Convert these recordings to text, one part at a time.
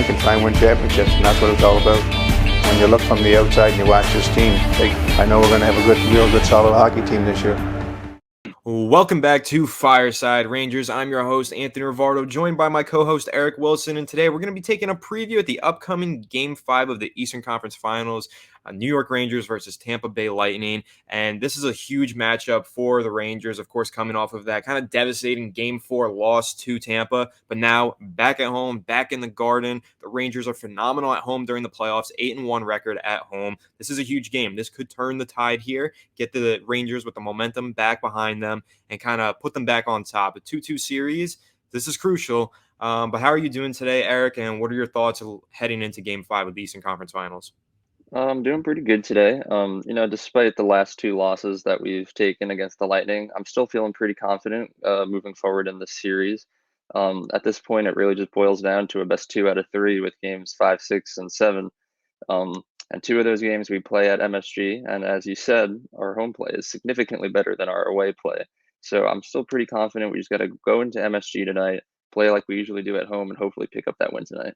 can try and win championships, and that's what it's all about. When you look from the outside and you watch this team, I know we're going to have a real good, solid hockey team this year. Welcome back to Fireside Rangers. I'm your host, Anthony Rivardo, joined by my co-host, Eric Wilson. And today we're going to be taking a preview at the upcoming Game 5 of the Eastern Conference Finals, New York Rangers versus Tampa Bay Lightning. And this is a huge matchup for the Rangers, of course, coming off of that kind of devastating Game 4 loss to Tampa. But now back at home, back in the Garden. The Rangers are phenomenal at home during the playoffs, 8-1 record at home. This is a huge game. This could turn the tide here, get the Rangers with the momentum back behind them, and kind of put them back on top. A 2-2 series, this is crucial. But how are you doing today, Eric? And what are your thoughts heading into Game 5 of the Eastern Conference Finals? I'm doing pretty good today. Despite the last two losses that we've taken against the Lightning, I'm still feeling pretty confident moving forward in this series. At this point, it really just boils down to a best 2 out of 3 with games 5, 6, and 7. And 2 of those games we play at MSG, and as you said, our home play is significantly better than our away play. So I'm still pretty confident. We just got to go into MSG tonight, play like we usually do at home, and hopefully pick up that win tonight.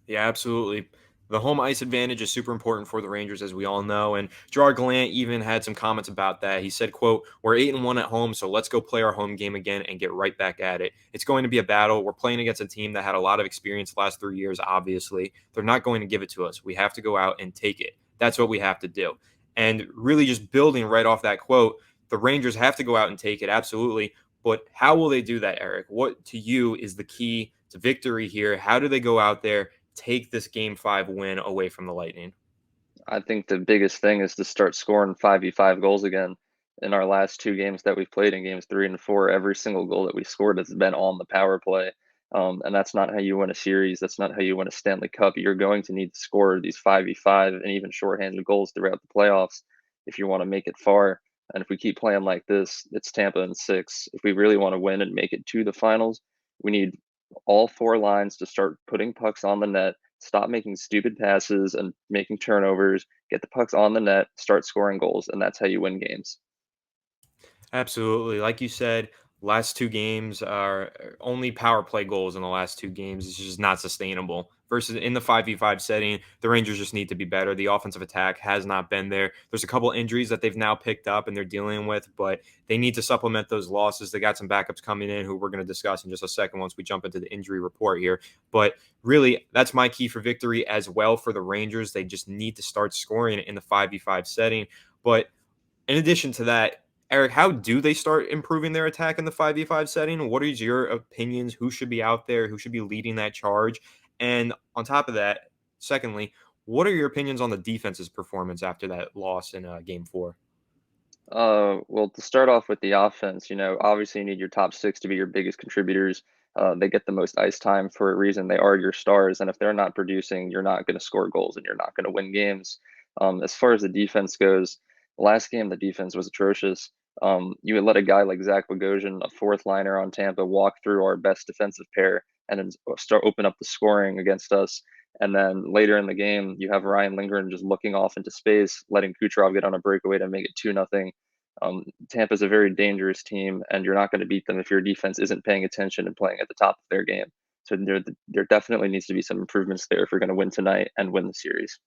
Yeah, absolutely. The home ice advantage is super important for the Rangers, as we all know. And Gerard Gallant even had some comments about that. He said, quote, "We're 8-1 at home, so let's go play our home game again and get right back at it. It's going to be a battle. We're playing against a team that had a lot of experience the last 3 years, obviously. They're not going to give it to us. We have to go out and take it. That's what we have to do." And really just building right off that quote, the Rangers have to go out and take it, absolutely. But how will they do that, Eric? What, to you, is the key to victory here? How do they go out there, take this Game 5 win away from the Lightning? I think the biggest thing is to start scoring 5v5 goals again. In our last 2 games that we've played in games 3 and 4, every single goal that we scored has been on the power play. And that's not how you win a series. That's not how you win a Stanley Cup. You're going to need to score these 5v5 and even shorthanded goals throughout the playoffs if you want to make it far. And if we keep playing like this, it's Tampa in 6. If we really want to win and make it to the finals, we need all 4 lines to start putting pucks on the net, stop making stupid passes and making turnovers, get the pucks on the net, start scoring goals, and that's how you win games. Absolutely. Like you said, last 2 games are only power play goals in the last 2 games. It's just not sustainable. Versus in the 5v5 setting, the Rangers just need to be better. The offensive attack has not been there. There's a couple injuries that they've now picked up and they're dealing with, but they need to supplement those losses. They got some backups coming in who we're going to discuss in just a second once we jump into the injury report here. But really, that's my key for victory as well for the Rangers. They just need to start scoring in the 5v5 setting. But in addition to that, Eric, how do they start improving their attack in the 5v5 setting? What is your opinions? Who should be out there? Who should be leading that charge? And on top of that, secondly, what are your opinions on the defense's performance after that loss in Game 4? Well, to start off with the offense, obviously you need your top 6 to be your biggest contributors. They get the most ice time for a reason. They are your stars, and if they're not producing, you're not going to score goals and you're not going to win games. As far as the defense goes, last game the defense was atrocious. You would let a guy like Zach Bogosian, a 4th liner on Tampa, walk through our best defensive pair and then start open up the scoring against us. And then later in the game, you have Ryan Lindgren just looking off into space, letting Kucherov get on a breakaway to make it 2-0. Tampa's a very dangerous team, and you're not going to beat them if your defense isn't paying attention and playing at the top of their game. So there definitely needs to be some improvements there if we're going to win tonight and win the series.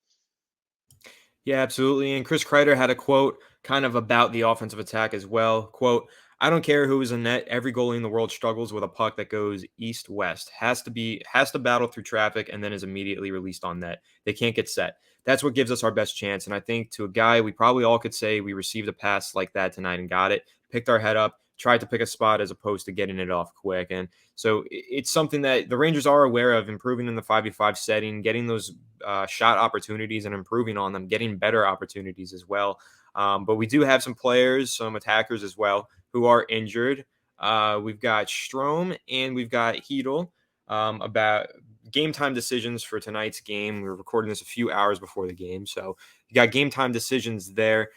Yeah, absolutely. And Chris Kreider had a quote kind of about the offensive attack as well. Quote, "I don't care who is in net. Every goalie in the world struggles with a puck that goes east-west. Has to battle through traffic and then is immediately released on net. They can't get set. That's what gives us our best chance." And I think to a guy, we probably all could say we received a pass like that tonight and got it, picked our head up, tried to pick a spot as opposed to getting it off quick. And so it's something that the Rangers are aware of, improving in the 5v5 setting, getting those shot opportunities and improving on them, getting better opportunities as well. But we do have some players, some attackers as well, who are injured. We've got Strome and we've got Hedel. About game time decisions for tonight's game. We're recording this a few hours before the game, so you got game time decisions there.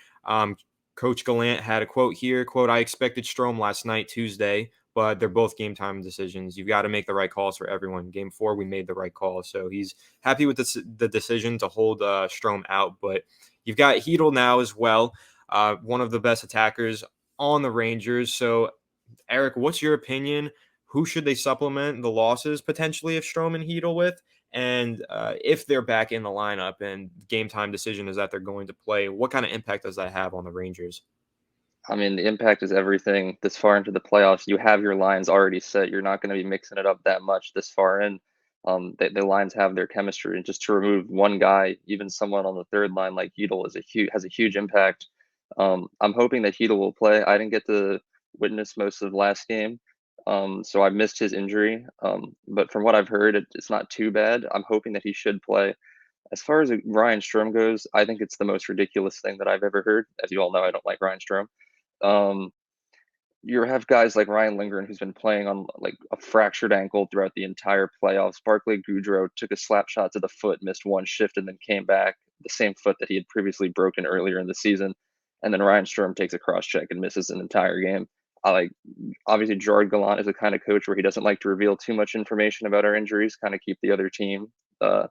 Coach Gallant had a quote here, quote, "I expected Strome last night, Tuesday, but they're both game time decisions. You've got to make the right calls for everyone. Game 4, we made the right call." So he's happy with the decision to hold Strome out. But you've got Hedel now as well, one of the best attackers on the Rangers. So, Eric, what's your opinion? who should they supplement the losses potentially of Strome and Hedel with? And if they're back in the lineup and game time decision is that they're going to play, what kind of impact does that have on the Rangers? I mean, the impact is everything this far into the playoffs. You have your lines already set. You're not going to be mixing it up that much this far in. The lines have their chemistry, and just to remove one guy, even someone on the third line like Hedel, has a huge impact. I'm hoping that Hedel will play. I didn't get to witness most of the last game, so I missed his injury. But from what I've heard, it's not too bad. I'm hoping that he should play. As far as Ryan Strome goes, I think it's the most ridiculous thing that I've ever heard. As you all know, I don't like Ryan Strome. Um, you have guys like Ryan Lindgren, who's been playing on like a fractured ankle throughout the entire playoffs. Barclay Goodrow took a slap shot to the foot, missed one shift, and then came back the same foot that he had previously broken earlier in the season. And then Ryan Strome takes a cross check and misses an entire game. I like Obviously Gerard Gallant is a kind of coach where he doesn't like to reveal too much information about our injuries, kind of keep the other team uh,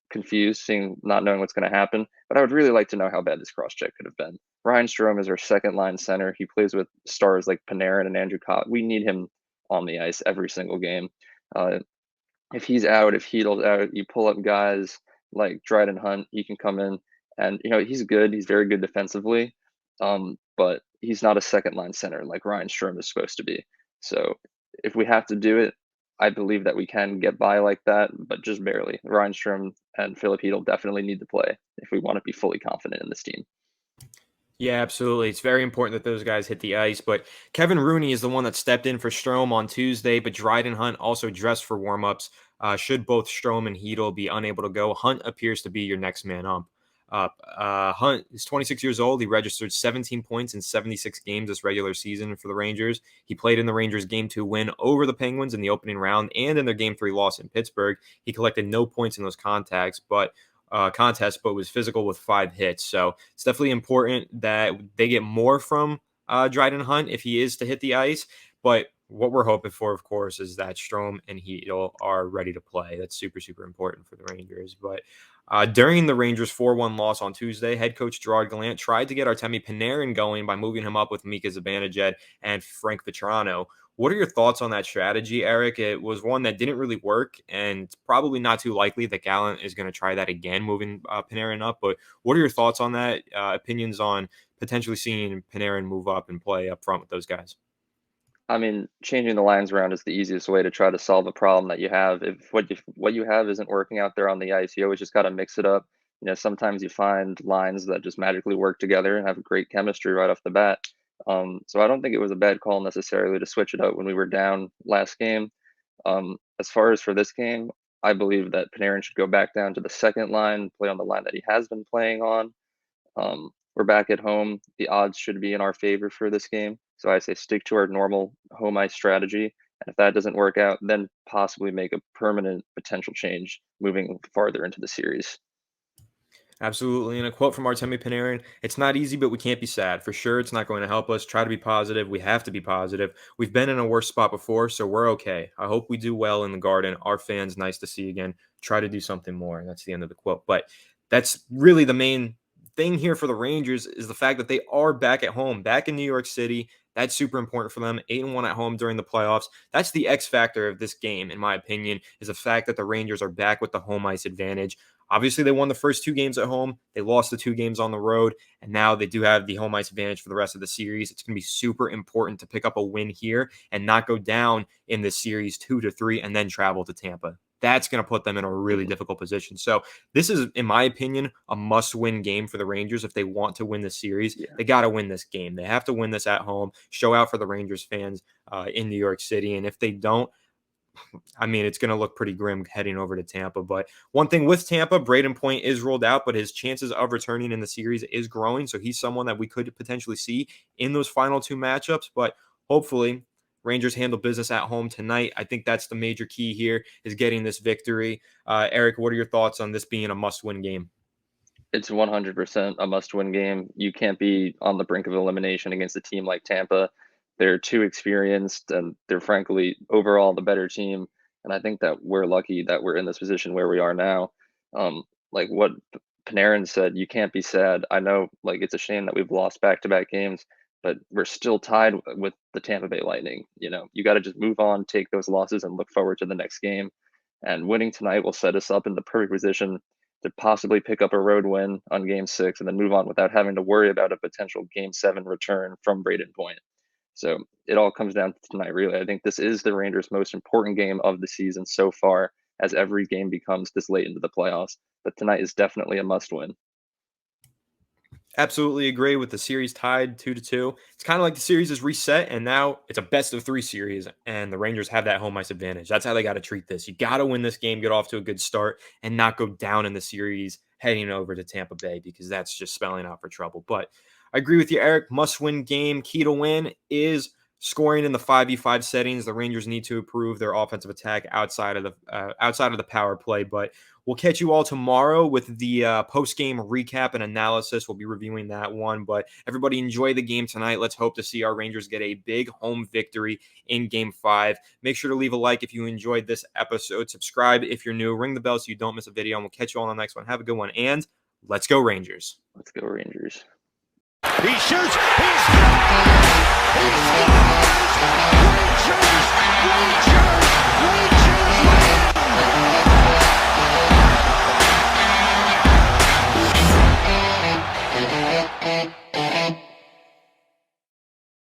confused, not knowing what's going to happen. But I would really like to know how bad this cross check could have been. Ryan Strome is our second line center. He plays with stars like Panarin and Andrew Copp. We need him on the ice every single game. If he's out, if Hedel's out, you pull up guys like Dryden Hunt. He can come in, and he's good. He's very good defensively, but he's not a second line center like Ryan Strome is supposed to be. So if we have to do it, I believe that we can get by like that, but just barely. Ryan Strome and Philip Hedel definitely need to play if we want to be fully confident in this team. Yeah, absolutely. It's very important that those guys hit the ice. But Kevin Rooney is the one that stepped in for Strome on Tuesday, but Dryden Hunt also dressed for warmups. Should both Strome and Hedel be unable to go, Hunt appears to be your next man up. Hunt is 26 years old. He registered 17 points in 76 games this regular season for the Rangers. He played in the Rangers' Game 2 win over the Penguins in the opening round and in their Game 3 loss in Pittsburgh. He collected no points in those contests, but was physical with 5 hits. So it's definitely important that they get more from Dryden Hunt if he is to hit the ice. But what we're hoping for, of course, is that Strome and Hedel are ready to play. That's super, super important for the Rangers. But during the Rangers' 4-1 loss on Tuesday, head coach Gerard Gallant tried to get Artemi Panarin going by moving him up with Mika Zibanejad and Frank Vetrano. What are your thoughts on that strategy, Eric? It was one that didn't really work, and it's probably not too likely that Gallant is going to try that again, moving Panarin up. But what are your thoughts on that? Opinions on potentially seeing Panarin move up and play up front with those guys? I mean, changing the lines around is the easiest way to try to solve a problem that you have. If what you have isn't working out there on the ice, you always just got to mix it up. Sometimes you find lines that just magically work together and have great chemistry right off the bat. So I don't think it was a bad call necessarily to switch it up when we were down last game. As far as for this game, I believe that Panarin should go back down to the second line, play on the line that he has been playing on. We're back at home. The odds should be in our favor for this game. So I say stick to our normal home ice strategy. And if that doesn't work out, then possibly make a permanent potential change moving farther into the series. Absolutely. And a quote from Artemi Panarin: "It's not easy, but we can't be sad. For sure, it's not going to help us. Try to be positive. We have to be positive. We've been in a worse spot before, so we're okay. I hope we do well in the Garden. Our fans, nice to see again. Try to do something more." And that's the end of the quote. But that's really the main thing here for the Rangers is the fact that they are back at home, back in New York City. That's super important for them. 8-1 at home during the playoffs. That's the X factor of this game, in my opinion, is the fact that the Rangers are back with the home ice advantage. Obviously, they won the first 2 games at home. They lost the 2 games on the road, and now they do have the home ice advantage for the rest of the series. It's going to be super important to pick up a win here and not go down in this series 2-3 and then travel to Tampa. That's going to put them in a really difficult position. So this is, in my opinion, a must-win game for the Rangers. If they want to win this series, They got to win this game. They have to win this at home, show out for the Rangers fans in New York City. And if they don't, I mean, it's going to look pretty grim heading over to Tampa. But one thing with Tampa, Braden Point is ruled out, but his chances of returning in the series is growing. So he's someone that we could potentially see in those final 2 matchups. But hopefully, Rangers handle business at home tonight. I think that's the major key here is getting this victory. Eric, what are your thoughts on this being a must-win game? It's 100% a must-win game. You can't be on the brink of elimination against a team like Tampa. They're too experienced, and they're frankly overall the better team. And I think that we're lucky that we're in this position where we are now. Like what Panarin said, you can't be sad. I know, like it's a shame that we've lost back-to-back games, but we're still tied with the Tampa Bay Lightning. You got to just move on, take those losses, and look forward to the next game. And winning tonight will set us up in the perfect position to possibly pick up a road win on Game 6 and then move on without having to worry about a potential Game 7 return from Braden Point. So it all comes down to tonight, really. I think this is the Rangers' most important game of the season so far, as every game becomes this late into the playoffs. But tonight is definitely a must-win. Absolutely agree with the series tied 2-2. It's kind of like the series is reset, and now it's a best-of-3 series, and the Rangers have that home ice advantage. That's how they got to treat this. You got to win this game, get off to a good start, and not go down in the series heading over to Tampa Bay, because that's just spelling out for trouble. But I agree with you, Eric. Must-win game. Key to win is scoring in the 5v5 settings. The Rangers need to improve their offensive attack outside of the power play. But we'll catch you all tomorrow with the post-game recap and analysis. We'll be reviewing that one. But everybody enjoy the game tonight. Let's hope to see our Rangers get a big home victory in Game 5. Make sure to leave a like if you enjoyed this episode. Subscribe if you're new. Ring the bell so you don't miss a video. And we'll catch you all on the next one. Have a good one. And let's go Rangers. Let's go Rangers. He shoots. He scores! He scores!